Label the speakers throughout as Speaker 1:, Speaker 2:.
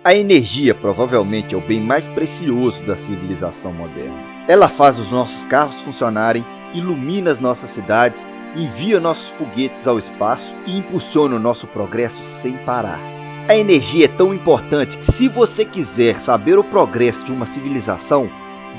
Speaker 1: A energia provavelmente é o bem mais precioso da civilização moderna. Ela faz os nossos carros funcionarem, ilumina as nossas cidades, envia nossos foguetes ao espaço e impulsiona o nosso progresso sem parar. A energia é tão importante que, se você quiser saber o progresso de uma civilização,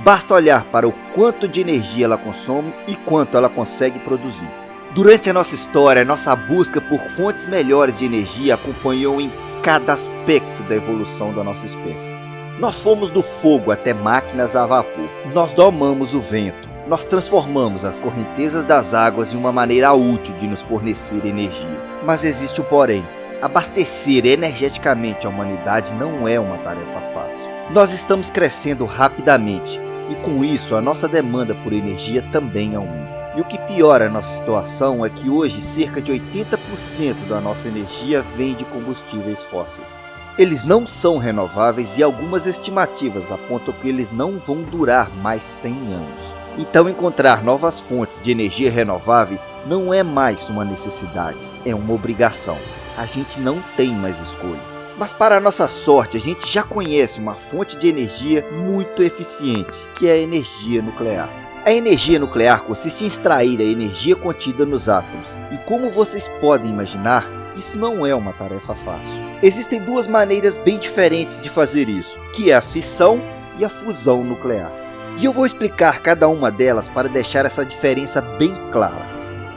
Speaker 1: basta olhar para o quanto de energia ela consome e quanto ela consegue produzir. Durante a nossa história, nossa busca por fontes melhores de energia acompanhou em cada aspecto da evolução da nossa espécie. Nós fomos do fogo até máquinas a vapor. Nós domamos o vento. Nós transformamos as correntezas das águas em uma maneira útil de nos fornecer energia. Mas existe um porém. Abastecer energeticamente a humanidade não é uma tarefa fácil. Nós estamos crescendo rapidamente e, com isso, a nossa demanda por energia também aumenta. E o que piora a nossa situação é que hoje cerca de 80% da nossa energia vem de combustíveis fósseis. Eles não são renováveis e algumas estimativas apontam que eles não vão durar mais 100 anos. Então, encontrar novas fontes de energia renováveis não é mais uma necessidade, é uma obrigação. A gente não tem mais escolha. Mas, para nossa sorte, a gente já conhece uma fonte de energia muito eficiente, que é a energia nuclear. A energia nuclear consiste em extrair a energia contida nos átomos. E, como vocês podem imaginar, isso não é uma tarefa fácil. Existem duas maneiras bem diferentes de fazer isso, que é a fissão e a fusão nuclear. E eu vou explicar cada uma delas para deixar essa diferença bem clara.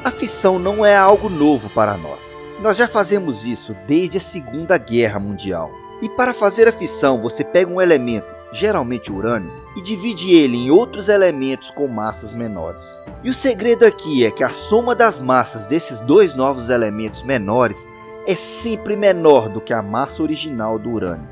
Speaker 1: A fissão não é algo novo para nós. Nós já fazemos isso desde a Segunda Guerra Mundial. E para fazer a fissão, você pega um elemento, geralmente urânio, e divide ele em outros elementos com massas menores. E o segredo aqui é que a soma das massas desses dois novos elementos menores é sempre menor do que a massa original do urânio.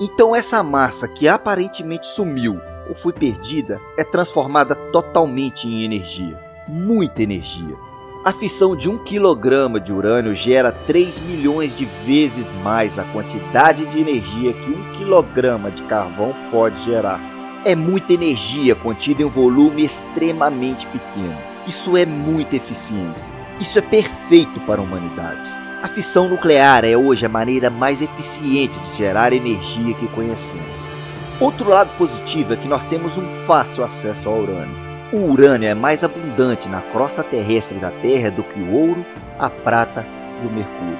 Speaker 1: Então essa massa que aparentemente sumiu ou foi perdida é transformada totalmente em energia. Muita energia. A fissão de 1 kg de urânio gera 3 milhões de vezes mais a quantidade de energia que 1 kg de carvão pode gerar. É muita energia contida em um volume extremamente pequeno. Isso é muita eficiência. Isso é perfeito para a humanidade. A fissão nuclear é hoje a maneira mais eficiente de gerar energia que conhecemos. Outro lado positivo é que nós temos um fácil acesso ao urânio. O urânio é mais abundante na crosta terrestre da Terra do que o ouro, a prata e o mercúrio.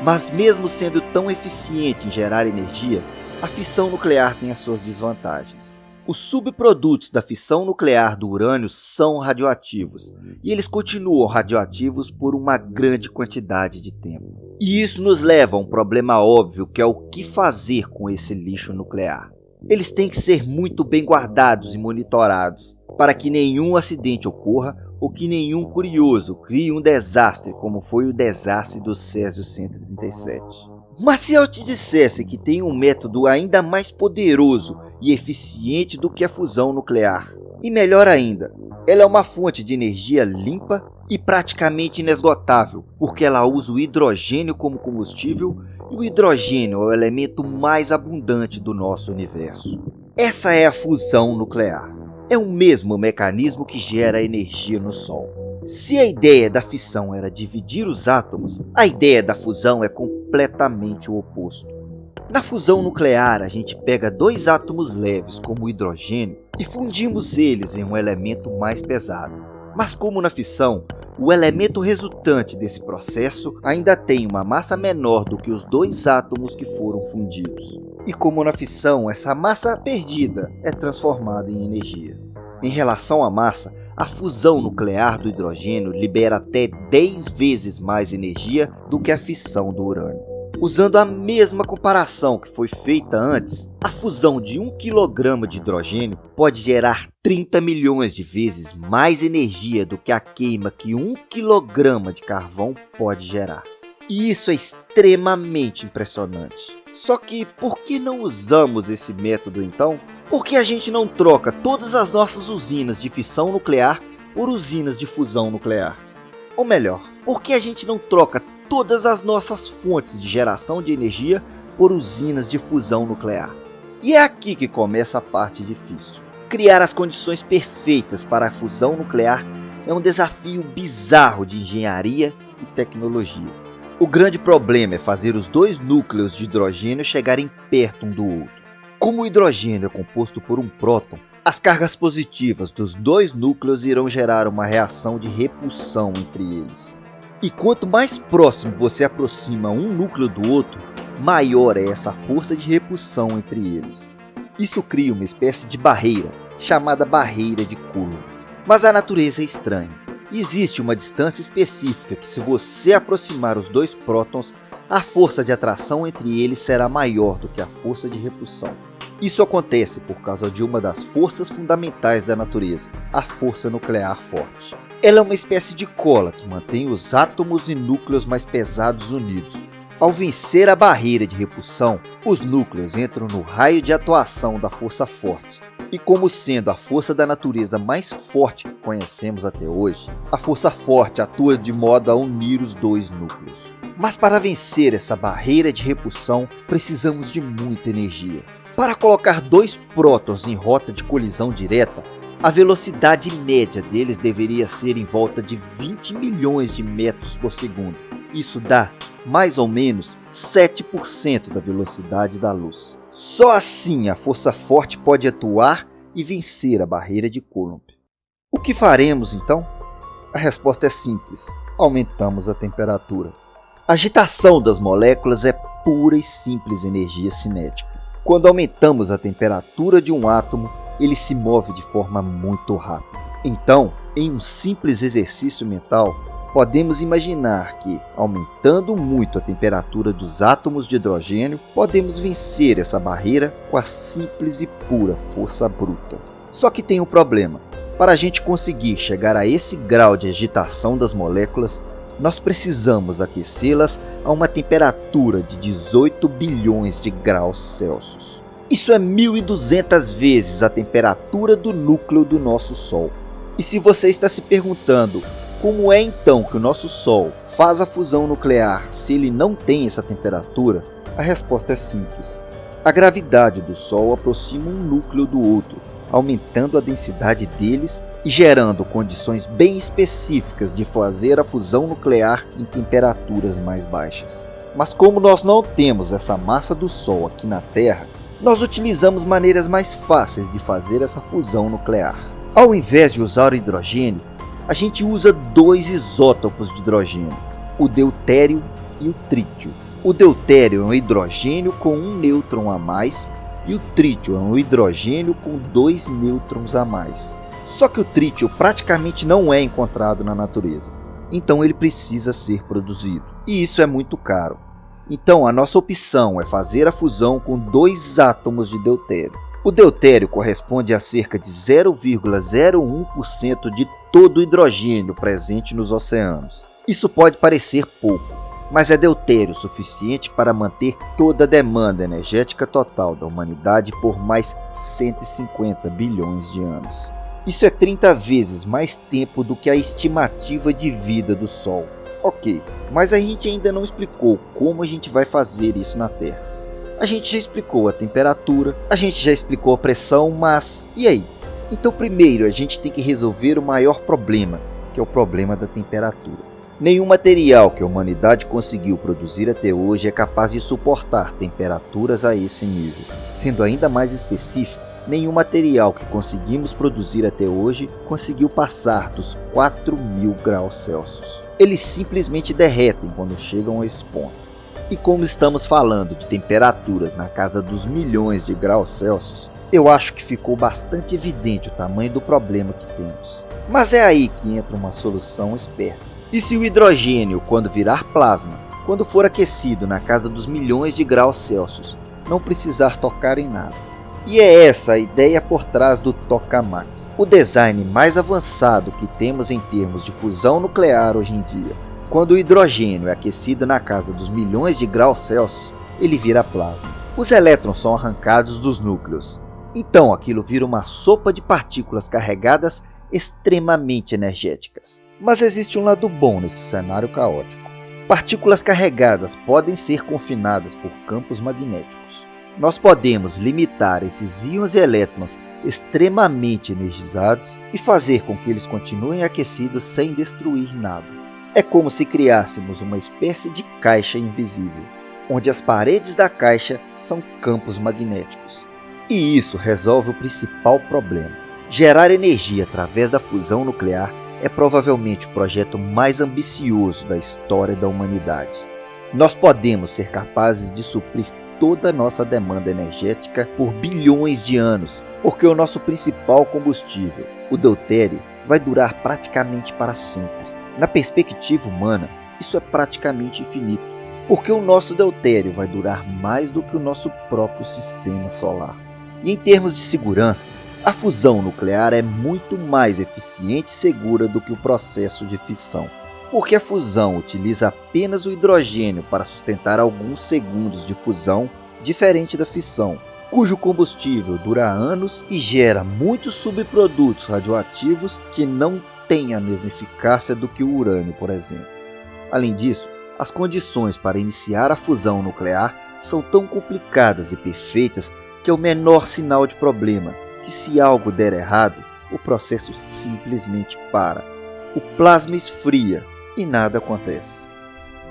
Speaker 1: Mas mesmo sendo tão eficiente em gerar energia, a fissão nuclear tem as suas desvantagens. Os subprodutos da fissão nuclear do urânio são radioativos, e eles continuam radioativos por uma grande quantidade de tempo. E isso nos leva a um problema óbvio, que é o que fazer com esse lixo nuclear. Eles têm que ser muito bem guardados e monitorados, para que nenhum acidente ocorra ou que nenhum curioso crie um desastre como foi o desastre do Césio 137. Mas se eu te dissesse que tem um método ainda mais poderoso e eficiente do que a fusão nuclear, e melhor ainda, ela é uma fonte de energia limpa e praticamente inesgotável, porque ela usa o hidrogênio como combustível, e o hidrogênio é o elemento mais abundante do nosso universo. Essa é a fusão nuclear. É o mesmo mecanismo que gera energia no Sol. Se a ideia da fissão era dividir os átomos, a ideia da fusão é completamente o oposto. Na fusão nuclear, a gente pega dois átomos leves, como o hidrogênio, e fundimos eles em um elemento mais pesado. Mas como na fissão, o elemento resultante desse processo ainda tem uma massa menor do que os dois átomos que foram fundidos. E como na fissão, essa massa perdida é transformada em energia. Em relação à massa, a fusão nuclear do hidrogênio libera até 10 vezes mais energia do que a fissão do urânio. Usando a mesma comparação que foi feita antes, a fusão de 1 kg de hidrogênio pode gerar 30 milhões de vezes mais energia do que a queima que 1 kg de carvão pode gerar. E isso é extremamente impressionante. Só que por que não usamos esse método então? Por que a gente não troca todas as nossas usinas de fissão nuclear por usinas de fusão nuclear? Ou melhor, por que a gente não troca todas as nossas fontes de geração de energia por usinas de fusão nuclear? E é aqui que começa a parte difícil. Criar as condições perfeitas para a fusão nuclear é um desafio bizarro de engenharia e tecnologia. O grande problema é fazer os dois núcleos de hidrogênio chegarem perto um do outro. Como o hidrogênio é composto por um próton, as cargas positivas dos dois núcleos irão gerar uma reação de repulsão entre eles. E quanto mais próximo você aproxima um núcleo do outro, maior é essa força de repulsão entre eles. Isso cria uma espécie de barreira, chamada barreira de Coulomb. Mas a natureza é estranha. Existe uma distância específica que, se você aproximar os dois prótons, a força de atração entre eles será maior do que a força de repulsão. Isso acontece por causa de uma das forças fundamentais da natureza, a força nuclear forte. Ela é uma espécie de cola que mantém os átomos e núcleos mais pesados unidos. Ao vencer a barreira de repulsão, os núcleos entram no raio de atuação da força forte. E como sendo a força da natureza mais forte que conhecemos até hoje, a força forte atua de modo a unir os dois núcleos. Mas para vencer essa barreira de repulsão, precisamos de muita energia. Para colocar dois prótons em rota de colisão direta, a velocidade média deles deveria ser em volta de 20 milhões de metros por segundo. Isso dá, mais ou menos, 7% da velocidade da luz. Só assim a força forte pode atuar e vencer a barreira de Coulomb. O que faremos então? A resposta é simples: aumentamos a temperatura. A agitação das moléculas é pura e simples energia cinética. Quando aumentamos a temperatura de um átomo, ele se move de forma muito rápida. Então, em um simples exercício mental, podemos imaginar que, aumentando muito a temperatura dos átomos de hidrogênio, podemos vencer essa barreira com a simples e pura força bruta. Só que tem um problema. Para a gente conseguir chegar a esse grau de agitação das moléculas, nós precisamos aquecê-las a uma temperatura de 18 bilhões de graus Celsius. Isso é 1.200 vezes a temperatura do núcleo do nosso Sol. E se você está se perguntando como é então que o nosso Sol faz a fusão nuclear se ele não tem essa temperatura, a resposta é simples. A gravidade do Sol aproxima um núcleo do outro, aumentando a densidade deles e gerando condições bem específicas de fazer a fusão nuclear em temperaturas mais baixas. Mas como nós não temos essa massa do Sol aqui na Terra, nós utilizamos maneiras mais fáceis de fazer essa fusão nuclear. Ao invés de usar o hidrogênio, a gente usa dois isótopos de hidrogênio, o deutério e o trítio. O deutério é um hidrogênio com um nêutron a mais e o trítio é um hidrogênio com 2 nêutrons a mais. Só que o trítio praticamente não é encontrado na natureza, então ele precisa ser produzido, e isso é muito caro. Então a nossa opção é fazer a fusão com 2 átomos de deutério. O deutério corresponde a cerca de 0,01% de todo o hidrogênio presente nos oceanos. Isso pode parecer pouco, mas é deutério suficiente para manter toda a demanda energética total da humanidade por mais 150 bilhões de anos. Isso é 30 vezes mais tempo do que a estimativa de vida do Sol. Ok, mas a gente ainda não explicou como a gente vai fazer isso na Terra. A gente já explicou a temperatura, a gente já explicou a pressão, mas e aí? Então primeiro a gente tem que resolver o maior problema, que é o problema da temperatura. Nenhum material que a humanidade conseguiu produzir até hoje é capaz de suportar temperaturas a esse nível. Sendo ainda mais específico, nenhum material que conseguimos produzir até hoje conseguiu passar dos 4.000 graus Celsius. Eles simplesmente derretem quando chegam a esse ponto. E como estamos falando de temperaturas na casa dos milhões de graus Celsius, eu acho que ficou bastante evidente o tamanho do problema que temos. Mas é aí que entra uma solução esperta. E se o hidrogênio, quando virar plasma, quando for aquecido na casa dos milhões de graus Celsius, não precisar tocar em nada? E é essa a ideia por trás do tokamak, o design mais avançado que temos em termos de fusão nuclear hoje em dia. Quando o hidrogênio é aquecido na casa dos milhões de graus Celsius, ele vira plasma. Os elétrons são arrancados dos núcleos. Então aquilo vira uma sopa de partículas carregadas extremamente energéticas. Mas existe um lado bom nesse cenário caótico. Partículas carregadas podem ser confinadas por campos magnéticos. Nós podemos limitar esses íons e elétrons extremamente energizados e fazer com que eles continuem aquecidos sem destruir nada. É como se criássemos uma espécie de caixa invisível, onde as paredes da caixa são campos magnéticos. E isso resolve o principal problema. Gerar energia através da fusão nuclear é provavelmente o projeto mais ambicioso da história da humanidade. Nós podemos ser capazes de suprir toda a nossa demanda energética por bilhões de anos, porque o nosso principal combustível, o deutério, vai durar praticamente para sempre. Na perspectiva humana, isso é praticamente infinito, porque o nosso deutério vai durar mais do que o nosso próprio sistema solar. E em termos de segurança, a fusão nuclear é muito mais eficiente e segura do que o processo de fissão, porque a fusão utiliza apenas o hidrogênio para sustentar alguns segundos de fusão, diferente da fissão, cujo combustível dura anos e gera muitos subprodutos radioativos que não têm a mesma eficácia do que o urânio, por exemplo. Além disso, as condições para iniciar a fusão nuclear são tão complicadas e perfeitas que é o menor sinal de problema, que se algo der errado, o processo simplesmente para. O plasma esfria e nada acontece.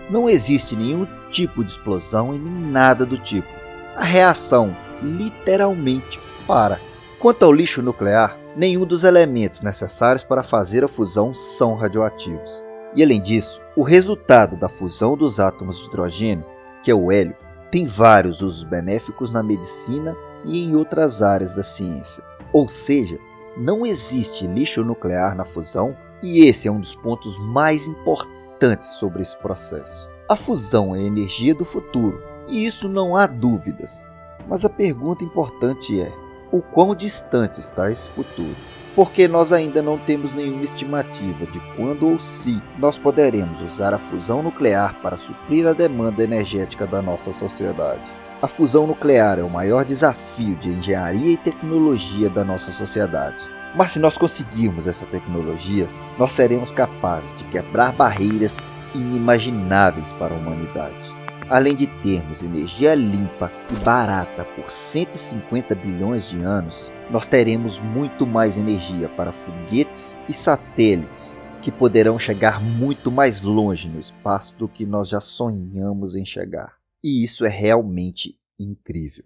Speaker 1: Não existe nenhum tipo de explosão e nem nada do tipo. A reação literalmente para. Quanto ao lixo nuclear, nenhum dos elementos necessários para fazer a fusão são radioativos. E além disso, o resultado da fusão dos átomos de hidrogênio, que é o hélio, tem vários usos benéficos na medicina e em outras áreas da ciência. Ou seja, não existe lixo nuclear na fusão, e esse é um dos pontos mais importantes sobre esse processo. A fusão é a energia do futuro, e isso não há dúvidas. Mas a pergunta importante é: o quão distante está esse futuro? Porque nós ainda não temos nenhuma estimativa de quando ou se nós poderemos usar a fusão nuclear para suprir a demanda energética da nossa sociedade. A fusão nuclear é o maior desafio de engenharia e tecnologia da nossa sociedade. Mas se nós conseguirmos essa tecnologia, nós seremos capazes de quebrar barreiras inimagináveis para a humanidade. Além de termos energia limpa e barata por 150 bilhões de anos, nós teremos muito mais energia para foguetes e satélites, que poderão chegar muito mais longe no espaço do que nós já sonhamos em chegar. E isso é realmente incrível.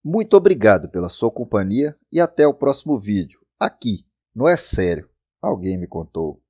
Speaker 1: Muito obrigado pela sua companhia e até o próximo vídeo, aqui no É Sério, Alguém Me Contou.